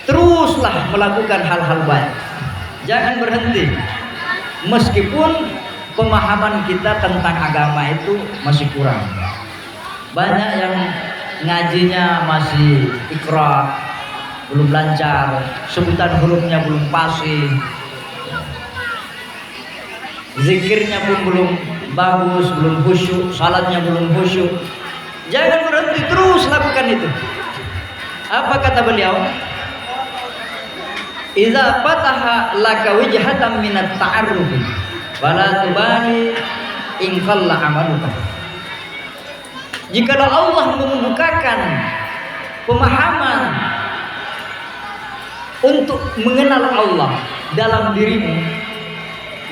teruslah melakukan hal-hal baik. Jangan berhenti. Meskipun pemahaman kita tentang agama itu masih kurang. Banyak yang ngajinya masih iqra, belum lancar, sebutan hurufnya belum pasti, zikirnya pun belum bagus, belum khusyuk, salatnya belum khusyuk. Jangan berhenti, terus lakukan itu. Apa kata beliau? Idza fataha laka wijhatan minat ta'arruf wala tubali in qalla amaluka. Jikalau Allah membukakan pemahaman untuk mengenal Allah dalam dirimu,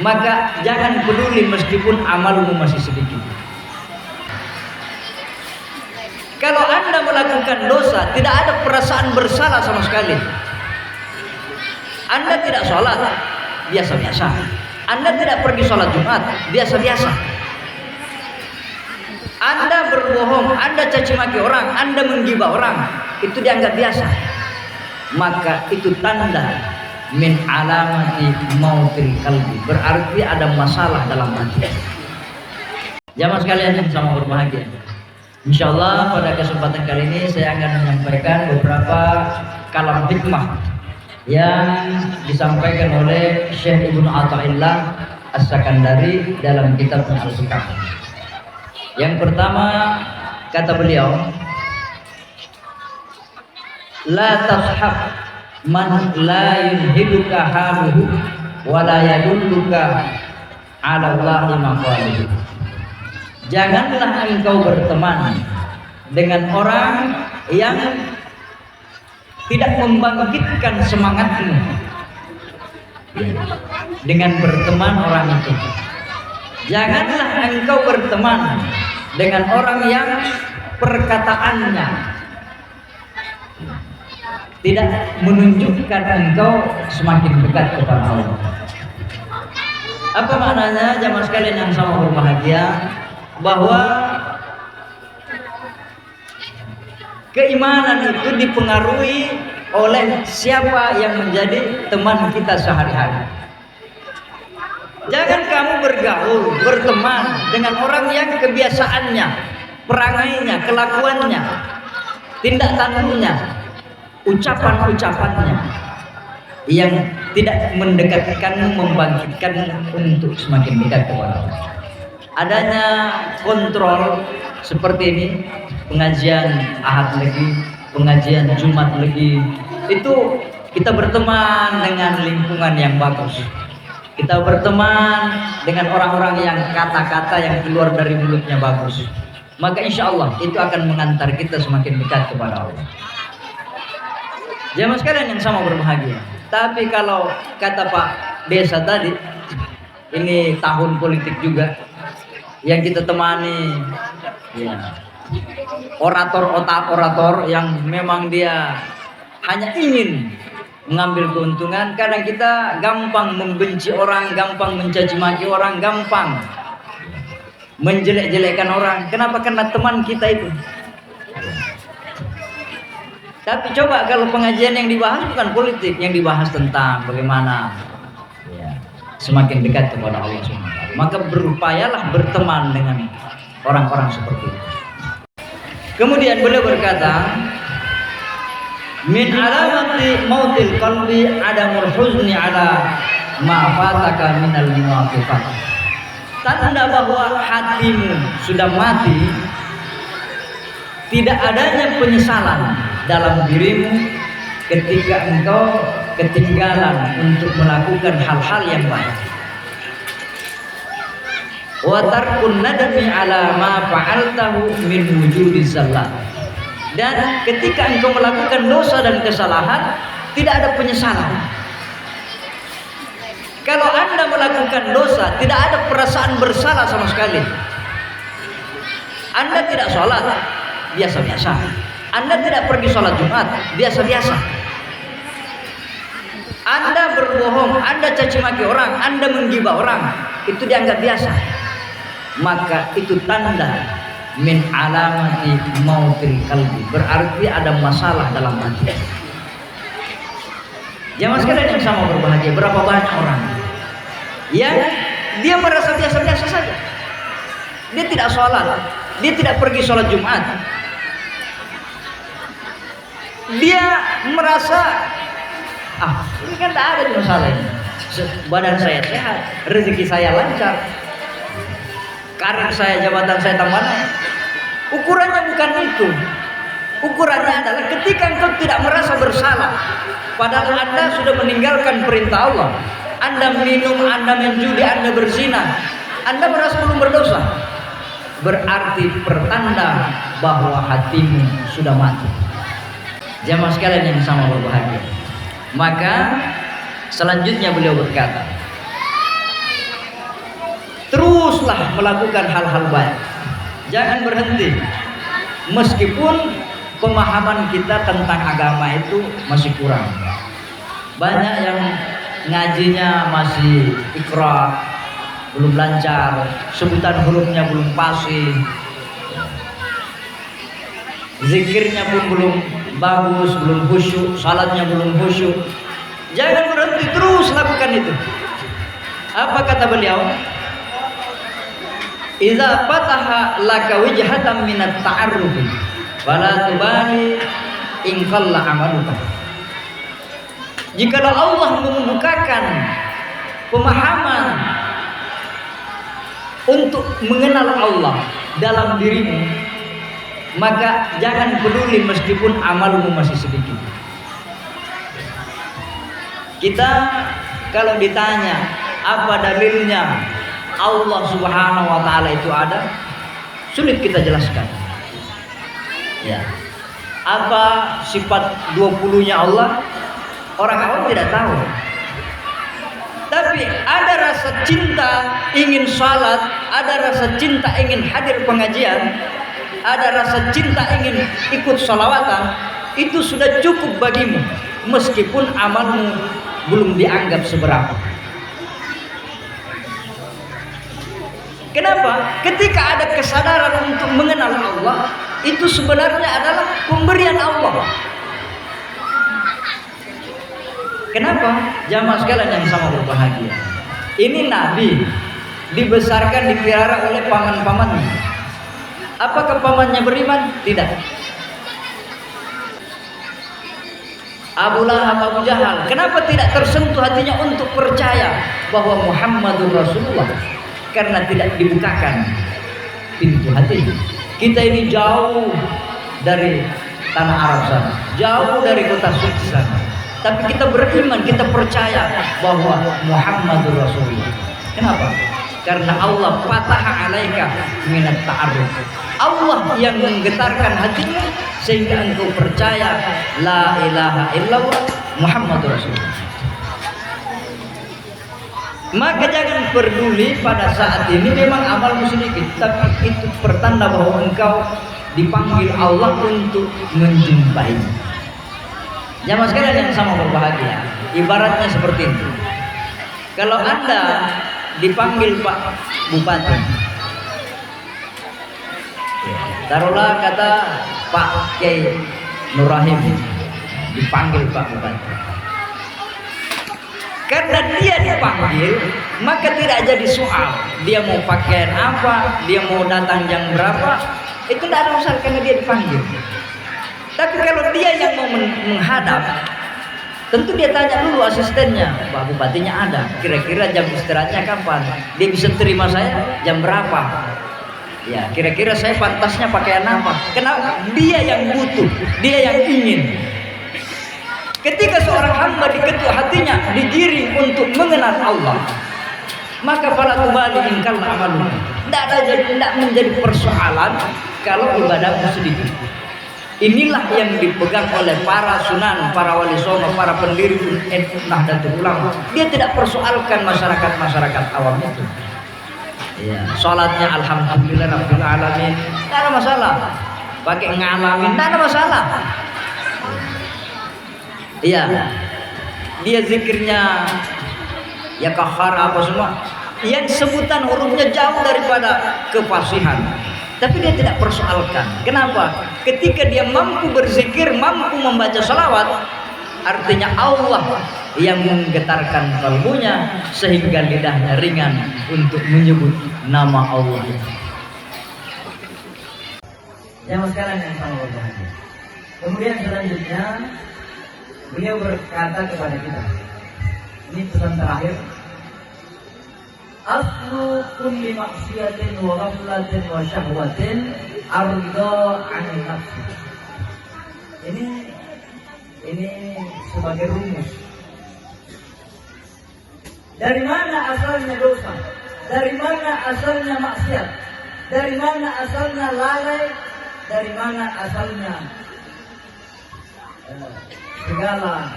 maka jangan peduli meskipun amalmu masih sedikit. Kalau Anda melakukan dosa, tidak ada perasaan bersalah sama sekali. Anda tidak sholat, biasa-biasa. Anda tidak pergi sholat Jumat, biasa-biasa. Anda berbohong, Anda caci maki orang, Anda menggibah orang, itu dianggap biasa. Maka itu tanda min alamati mautil qalbi, berarti ada masalah dalam hati. Jamaah sekalian yang sama berbahagia, insyaallah pada kesempatan kali ini saya akan menyampaikan beberapa kalam hikmah yang disampaikan oleh Syekh Ibnu Athaillah As-Sakandari dalam kitab Al-Hikam. Yang pertama kata beliau, la tashab man la yunhiduka haluhu wa la yadulluka ala Allahi maqaluhu. Janganlah engkau berteman dengan orang yang tidak membangkitkan semangatmu dengan berteman orang itu. Janganlah engkau berteman dengan orang yang perkataannya tidak menunjukkan engkau semakin dekat kepada Allah. Apa maknanya jamaah sekalian yang sama berbahagia? Bahwa keimanan itu dipengaruhi oleh siapa yang menjadi teman kita sehari-hari. Jangan kamu bergaul, berteman dengan orang yang kebiasaannya, perangainya, kelakuannya, tindak tanduknya, ucapan-ucapannya yang tidak mendekatkanmu, membangkitkanmu untuk semakin dekat kepada Allah. Adanya kontrol seperti ini, pengajian Ahad lagi, pengajian Jumat lagi, itu kita berteman dengan lingkungan yang bagus. Kita berteman dengan orang-orang yang kata-kata yang keluar dari mulutnya bagus. Maka insya Allah itu akan mengantar kita semakin dekat kepada Allah. Jamaah sekalian yang sama berbahagia. Tapi kalau kata Pak Desa tadi, ini tahun politik juga, yang kita temani ya, orator yang memang dia hanya ingin mengambil keuntungan. Kadang kita gampang membenci orang, gampang mencaci maki orang, gampang menjelek-jelekkan orang. Kenapa? Karena teman kita itu. Tapi coba kalau pengajian yang dibahas bukan politik, yang dibahas tentang bagaimana ya, semakin dekat kepada Allah SWT. Maka berupayalah berteman dengan orang-orang seperti itu. Kemudian beliau berkata, min alamati mautil qalbi adamul huzni ala ma fataka minal muwafaqat. Tanda bahwa hatimu sudah mati, tidak adanya penyesalan dalam dirimu ketika engkau ketinggalan untuk melakukan hal-hal yang baik. Wa tarkun nadami ala ma fa'altahu min wujudi zallat. Dan ketika engkau melakukan dosa dan kesalahan, tidak ada penyesalan. Kalau Anda melakukan dosa, tidak ada perasaan bersalah sama sekali. Anda tidak sholat, biasa-biasa. Anda tidak pergi sholat Jumat, biasa-biasa. Anda berbohong, Anda caci maki orang, Anda menggibah orang, itu dianggap biasa. Maka itu tanda min alamati mautil qalbi, berarti ada masalah dalam hati. Jamaah sekalian yang sama berbahagia, berapa banyak orang yang dia merasa biasa-biasa saja. Dia tidak sholat, dia tidak pergi sholat Jumat. Dia merasa, ini kan tak ada masalah ini. Badan saya sehat, rezeki saya lancar, karir saya, jabatan saya tambah naik. Ukurannya bukan itu. Ukurannya adalah ketika engkau tidak merasa bersalah, padahal Anda sudah meninggalkan perintah Allah. Anda minum, Anda menjudi, Anda berzina, Anda merasa belum berdosa, berarti pertanda bahwa hatimu sudah mati. Jamaah sekalian yang sama berbahagia. Maka selanjutnya beliau berkata, teruslah melakukan hal-hal baik, jangan berhenti. Meskipun pemahaman kita tentang agama itu masih kurang, banyak yang ngajinya masih iqra, belum lancar, sebutan hurufnya belum fasih, zikirnya pun belum bagus, belum khusyuk, salatnya belum khusyuk. Jangan berhenti, terus lakukan itu. Apa kata beliau? Idza fataha laka wijhatan minat ta'arrufi wala tubali in qalla amaluka. Jikalau Allah membukakan pemahaman untuk mengenal Allah dalam dirimu, maka jangan peduli meskipun amalmu masih sedikit. Kita kalau ditanya apa dalilnya Allah Subhanahu wa taala itu ada, sulit kita jelaskan. Ya. Apa sifat 20-nya Allah? Orang awam tidak tahu. Tapi ada rasa cinta ingin salat, ada rasa cinta ingin hadir pengajian, ada rasa cinta ingin ikut sholawatan, itu sudah cukup bagimu meskipun amalmu belum dianggap seberapa. Kenapa? Ketika ada kesadaran untuk mengenal Allah, itu sebenarnya adalah pemberian Allah. Kenapa? Jamaah sekalian yang sama berbahagia, ini Nabi dibesarkan, dipelihara oleh paman-pamannya. Apakah pamannya beriman? Tidak. Abu Lahab, Abu Jahal, kenapa tidak tersentuh hatinya untuk percaya bahwa Muhammadur Rasulullah? Karena tidak dibukakan pintu hati. Kita ini jauh dari tanah Arab sana, jauh dari kota suci sana, tapi kita beriman, kita percaya bahwa Muhammadur Rasulullah. Kenapa? Karena Allah fataha alaika minat ta'arruf. Allah yang menggetarkan hatimu sehingga engkau percaya la ilaha illallah Muhammadur Rasulullah. Maka jangan peduli pada saat ini memang amalmu sedikit, tapi itu pertanda bahwa engkau dipanggil Allah untuk menjumpai. Jamaah sekalian yang sama berbahagia, ibaratnya seperti itu. Kalau Anda dipanggil Pak Bupati, taruhlah kata Pak Kiai Nur Rahim dipanggil Pak Bupati. Karena dia dipanggil, maka tidak jadi soal dia mau pakaian apa, dia mau datang jam berapa, itu tidak ada masalah karena dia dipanggil. Tapi kalau dia yang mau menghadap, tentu dia tanya dulu asistennya, Pak Bupatinya ada, kira-kira jam istirahatnya kapan, dia bisa terima saya jam berapa, ya kira-kira saya pantasnya pakaian apa. Kenapa? Dia yang butuh, dia yang ingin. Ketika seorang hamba diketuk hatinya, digiring untuk mengenal Allah, maka fala tubali in kana amaluka. Tidak menjadi persoalan kalau ibadahmu sedikit. Inilah yang dipegang oleh para sunan, para wali songo, para pendiri Nahdlatul Ulama. Dia tidak persoalkan masyarakat awam itu. Ya, salatnya alhamdulillah rabbil alamin, tidak ada masalah. Pakai ngalamin, tidak ada masalah. Iya, dia zikirnya ya kahar apa semua, yang sebutan hurufnya jauh daripada kefasihan, tapi dia tidak persoalkan. Kenapa? Ketika dia mampu berzikir, mampu membaca salawat, artinya Allah yang menggetarkan kalbunya sehingga lidahnya ringan untuk menyebut nama Allah. Jamaah sekalian yang sama berbahagia. Kemudian selanjutnya beliau berkata kepada kita, ini pesan terakhir, aslu kulli maksiatin wa ghaflatin wa syahwatin arda 'anil nafsi. Ini sebagai rumus. Dari mana asalnya dosa? Dari mana asalnya maksiat? Dari mana asalnya lalai? Dari mana asalnya segala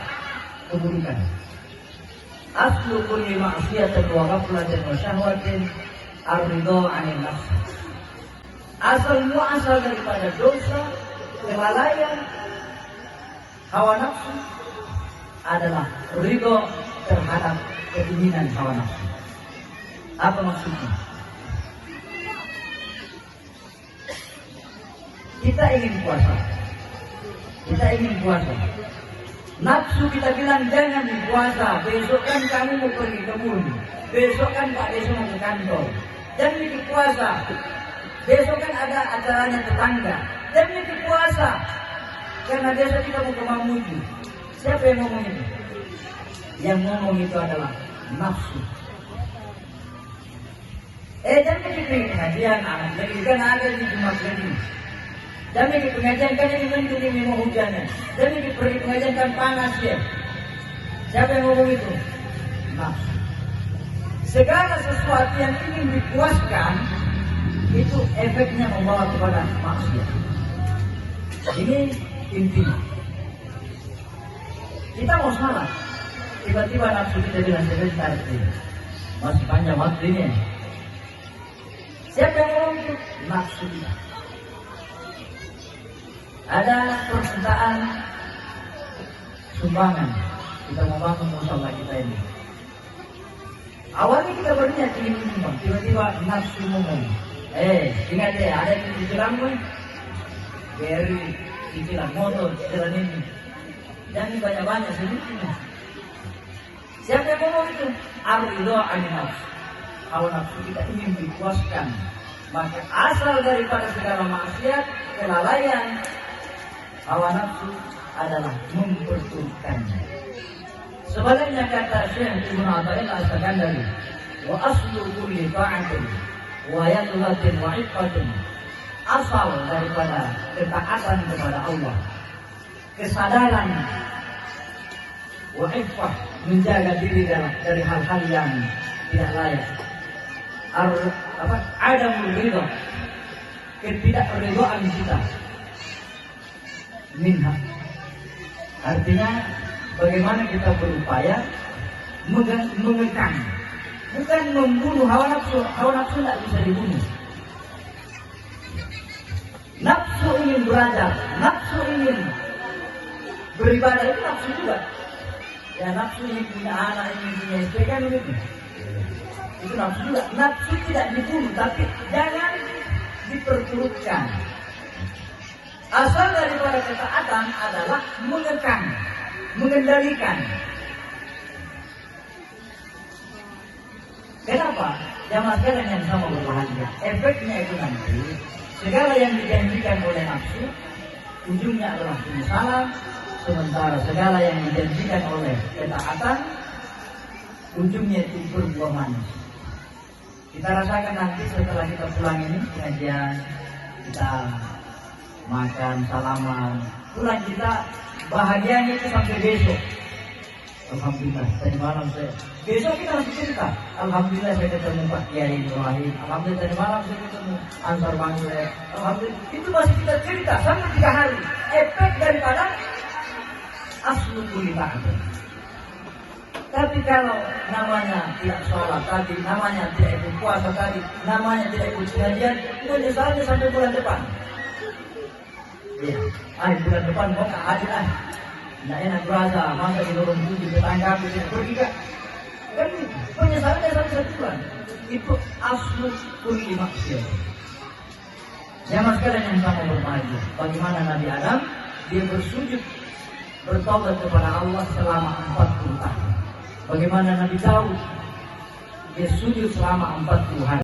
keburukan? Aslu kulli maksiatin wa ghaflatin wa syahwatin ar-ridha 'anil nafs. Asal muasal daripada dosa, kelalaian, hawa nafsu adalah ridha terhadap keinginan hawa nafsu. Apa maksudnya? Kita ingin puasa. Nafsu kita bilang jangan puasa, besok kan kamu mau pergi kebun, besok kan Pak Deso mau ke kantor, jangan bikin puasa, besok kan ada acaranya tetangga, jangan bikin puasa, karena besok kita mau ke Mamuju. Siapa yang ngomong ini? Yang ngomong itu adalah nafsu. Jangan bikin pengajian, jadi kan ada di Jumat ini. Jangan pergi pengajian kan ini mendung ini mau hujannya. Jangan pergi pengajian kan panas ya. Siapa yang ngomong itu? Nafsu. Segala sesuatu yang ingin dipuaskan itu efeknya membawa kepada maksiat. Ini intinya. Kita mau salat, tiba-tiba nafsu kita bilang sebentar ini masih panjang waktu ini. Siapa yang ngomong itu? Nafsu kita. Ada permintaan sumbangan, kita mau bangun mushola kita ini. Awalnya kita berniat ingin menyumbang, tiba-tiba nafsu ngomong, ingat ya, ada yang cicilan gue, dari cicilan motor, cicilan ini, jangan banyak-banyak sedikitnya. Siapa yang ngomong itu? Ar-ridha 'anil nafs. Hawa nafsu kita ingin dipuaskan, maka asal daripada segala maksiat, kelalaian, hawa nafsu adalah memperturutkannya. Sebaliknya kata Syekh Ibnu Athaillah As-Sakandari, wa aslu kulli ta'atin wa yaqlatin wa ifatin. Asal daripada ketaatan kepada Allah, kesadaran wa ifah, menjaga diri dari hal-hal yang tidak layak. Adamul ridha, ketidakridhaan kita minha. Artinya bagaimana kita berupaya mengekang, bukan membunuh hawa nafsu. Hawa nafsu tidak bisa dibunuh. Nafsu ingin belajar, nafsu ingin beribadah, itu nafsu juga. Ya nafsu ingin punya anak, ingin punya istri kan begitu. Itu nafsu juga. Nafsu tidak dibunuh, tapi jangan diperturutkan. Asal daripada ketaatan adalah mengekang, mengendalikan. Kenapa? Jamaah sekalian yang sama berbahagia. Efeknya itu nanti segala yang dijanjikan oleh nafsu ujungnya adalah penyesalan, sementara segala yang dijanjikan oleh ketaatan ujungnya itu berbuah manis. Kita rasakan nanti setelah kita pulang ini pengajian, kita makan, salaman, pulang kita bahagianya itu sampai besok. Alhamdulillah, tadi malam besok kita masih cerita. Alhamdulillah saya ketemu Pak Kiai Ibrahim. Alhamdulillah tadi malam saya ketemu Ansar Bangsa. Alhamdulillah, itu masih kita cerita sampai 3 hari. Efek daripada aslu kulli ta'atin. Tapi kalau namanya tidak sholat tadi, namanya tidak ikut puasa tadi, namanya tidak ikut pengajian, menyesalnya sampai bulan depan. Ya, bulan depan mau nggak hadir nggak enak berasa, masa di lorong tujuh tetangga pergi gak? Kan penyesalannya sampai 1 bulan. Itu aslu kulli maksiat. Jamaah sekalian yang sama berbahagia. Bagaimana Nabi Adam dia bersujud bertobat kepada Allah selama 40 tahun. Bagaimana Nabi Daud, dia sujud selama 40 hari.